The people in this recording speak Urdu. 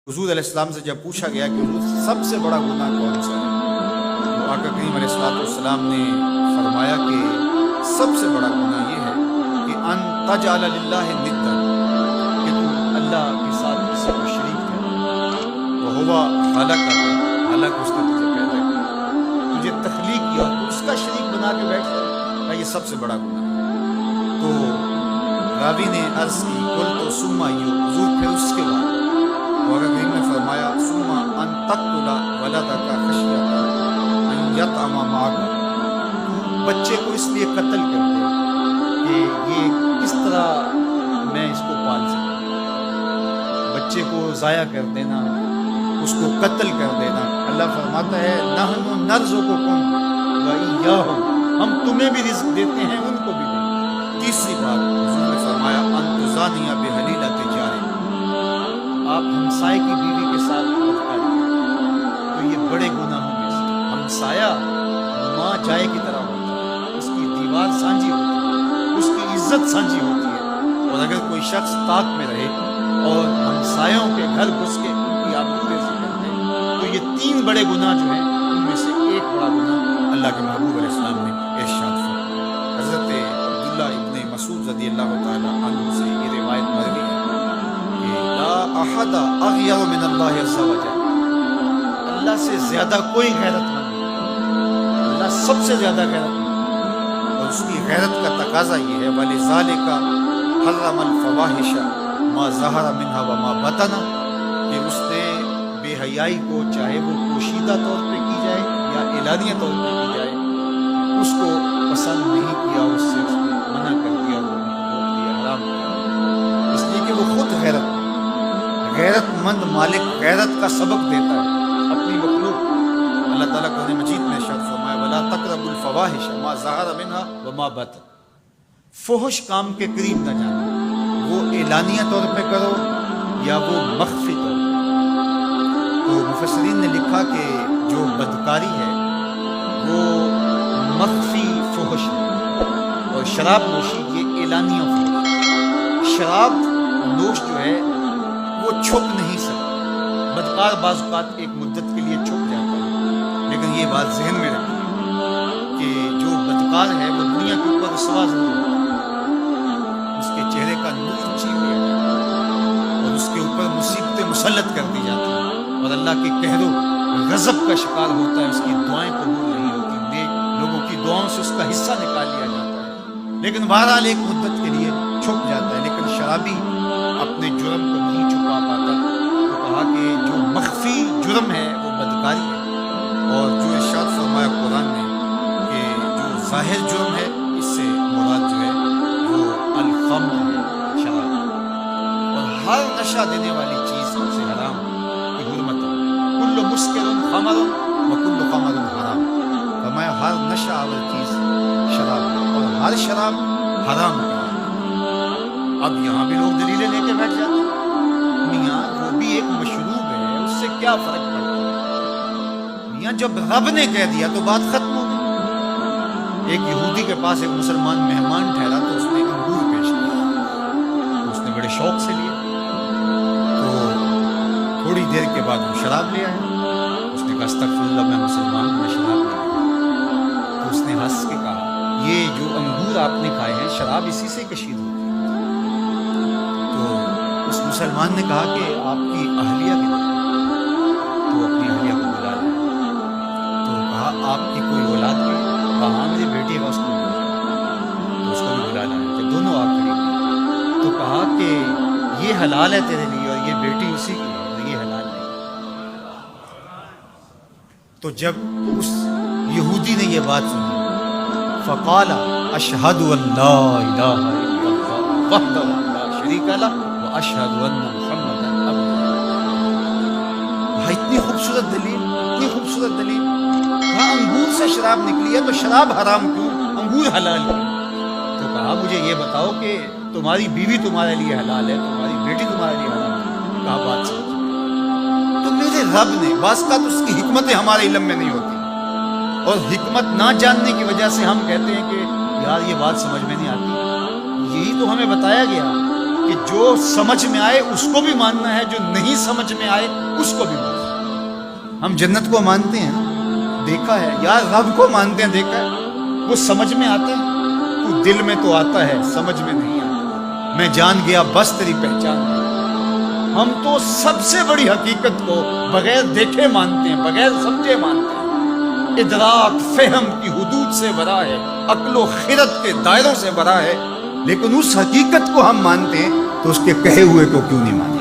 حضور علیہ السلام سے جب پوچھا گیا کہ حضور سب سے بڑا گناہ کون سا ہے، تو آقا کریم علیہ السلام نے فرمایا کہ سب سے بڑا گناہ یہ ہے کہ ان تجعل للہ ندا، کہ تو اللہ کے ساتھ کسی کو شریک کرے، وہو خلقک، حالانکہ اس نے تجھے پیدا کیا، تجھے تخلیق کیا، تو اس کا شریک بنا کے بیٹھ جائے، یہ سب سے بڑا گناہ ہے۔ تو راوی نے عرض کی قلت ثم حضور پھر اس کے بعد اور کریم نے فرمایا ثم ان تقتل ولدک خشیۃ ان یطعم معک، تو بچے کو اس لیے قتل کر دے کہ یہ کس طرح میں اس کو پال سکوں، بچے کو ضائع کر دینا، اس کو قتل کر دینا۔ اللہ فرماتا ہے نحن نرزقکم وإیاہم، ہم تمہیں بھی رزق دیتے ہیں ان کو بھی دیتے ہیں۔ تیسری بات حضور نے فرمایا ان تزانی بحلیلۃ جارک، آپ ہمسائے کی بیوی کے ساتھ بدکاری کریں، تو یہ بڑے گناہوں میں سے۔ ہمسایہ ماں جائے کی طرح ہوتا ہے، اس کی دیوار سانجھی ہوتی ہے، اس کی عزت سانجھی ہوتی ہے، اور اگر کوئی شخص طاق میں رہے اور ہمسایوں کے گھر گھس کے ان کی آبروریزی کرتے ہیں، تو یہ تین بڑے گناہ جو ہیں ان میں سے ایک بڑا گناہ اللہ کے محبوب علیہ السلام نے ارشاد فرمایا۔ حضرت عبداللہ ابن مسعود رضی اللہ تعالیٰ عنہ سے یہ روایت مروی ہے کہ لا احد اغیر من اللہ عز وجل، اللہ سے زیادہ کوئی غیرت مند نہیں، اللہ سب سے زیادہ غیرت مند، اور اس کی غیرت کا تقاضا یہ ہے وَلِذَلِكَ حَرَّمَ الْفَوَاحِشَ مَا ظَهَرَ مِنْهَا وَمَا بَطَنَ، کہ اس نے بے حیائی کو چاہے وہ پوشیدہ طور پہ کی جائے یا اعلانیہ طور پہ کی جائے، اس کو پسند نہیں کیا، اس سے اس نے منع کر دیا، وہ روک دیا، حرام کیا، اس لیے کہ وہ خود غیرت مند مالک غیرت کا سبق دیتا ہے اپنی مخلوق۔ اللہ تعالیٰ قرآن مجید میں ارشاد فرمایا وَلَا تَقْرَبُوا الْفَوَاحِشَ مَا ظَهَرَ مِنْهَا وَمَا بَطَنَ، فحش کام کے قریب نہ جانا، وہ اعلانیہ طور پہ کرو یا وہ مخفی طور پہ۔ تو مفسرین نے لکھا کہ جو بدکاری ہے وہ مخفی فحش ہے، اور شراب نوشی یہ اعلانیہ فحش ہے۔ شراب نوش جو ہے وہ چھپ نہیں سکتا، بدکار بعض اوقات ایک مدت کے لیے چھپ جاتا ہے، لیکن یہ بات ذہن میں رکھیے کہ جو بدکار ہے وہ دنیا کے اوپر رسوا ضرور ہوتا ہے، اس کے چہرے کا نور چھین لیا جاتا ہے اور اس کے اوپر مصیبتیں مسلط کر دی جاتی ہیں، اور اللہ کے قہر و غضب کا شکار ہوتا ہے، اس کی دعائیں قبول نہیں ہوتی، نیک لوگوں کی دعاؤں سے اس کا حصہ نکال لیا جاتا ہے، لیکن بہرحال ایک مدت کے لیے چھپ جاتا ہے۔ لیکن شرابی اپنے جرم کو نہیں چھپا پاتا، تو کہا کہ جو مخفی جرم ہے وہ بدکاری ہے، اور جو ارشاد فرمایا قرآن نے کہ جو ظاہر جرم ہے اس سے مراد جو ہے وہ الخمر ہے، شراب، اور ہر نشہ دینے والی چیز سے حرام کی حرمت ہے، کل مسکر خمر وکل خمر حرام، فرمایا ہر نشہ آور چیز شراب ہے اور ہر شراب حرام ہے۔ اب یہاں بھی لوگ دلیلیں لے کے بیٹھ جاتے ہیں، میاں وہ بھی ایک مشروب ہے، اس سے کیا فرق پڑتا ہے؟ میاں جب رب نے کہہ دیا تو بات ختم ہو گئی۔ ایک یہودی کے پاس ایک مسلمان مہمان ٹھہرا تو اس نے انگور پیش کیا، تو اس نے بڑے شوق سے لیا، تو تھوڑی دیر کے بعد وہ شراب لے آیا، اس نے کہا استغفراللہ میں مسلمان ہوں، میں شراب نہیں پیتا، تو اس نے ہنس کے کہا یہ جو انگور آپ نے کھائے ہیں شراب اسی سے کشید ہوتی ہے۔ اس مسلمان نے کہا کہ آپ کی اہلیہ کدھر ہے؟ تو اپنی اہلیہ کو بلا لیا، تو کہا آپ کی کوئی اولاد بھی؟ کہا ہاں میری بیٹی ہے، اس کو بھی بلا، تو اس کو بھی بلا لایا، جب دونوں آ کھڑی ہوئی تو کہا کہ یہ حلال ہے تیرے لیے اور یہ بیٹی اسی کی ہے، اور یہ حلال نہیں۔ تو جب اس یہودی نے یہ بات سنی فقال اشہد ان لا الہ الا اللہ وحدہ لا شریک لہ اشہد ان محمد اتنی خوبصورت دلیل، اتنی خوبصورت دلیل، کہاں انگور سے شراب نکلی ہے تو شراب حرام کیوں، انگور حلال کیوں؟ تو کہا مجھے یہ بتاؤ کہ تمہاری بیوی تمہارے لیے حلال ہے، تمہاری بیٹی تمہارے لیے حلال ہے، کہا بات سمجھ۔ تو میرے رب نے بعض کا تو اس کی حکمتیں ہمارے علم میں نہیں ہوتی، اور حکمت نہ جاننے کی وجہ سے ہم کہتے ہیں کہ یار یہ بات سمجھ میں نہیں آتی۔ یہی تو ہمیں بتایا گیا کہ جو سمجھ میں آئے اس کو بھی ماننا ہے، جو نہیں سمجھ میں آئے اس کو بھی ماننا ہے۔ ہم جنت کو مانتے ہیں، دیکھا ہے، یا رب کو مانتے ہیں، دیکھا ہے، وہ سمجھ میں آتا ہے، تو دل میں تو آتا ہے، سمجھ میں نہیں آتا۔ میں جان گیا بس تیری پہچان ہے۔ ہم تو سب سے بڑی حقیقت کو بغیر دیکھے مانتے ہیں، بغیر سمجھے مانتے ہیں۔ ادراک فہم کی حدود سے بڑا ہے، عقل و خرد کے دائروں سے بڑا ہے، لیکن اس حقیقت کو ہم مانتے ہیں تو اس کے کہے ہوئے کو کیوں نہیں مانتے؟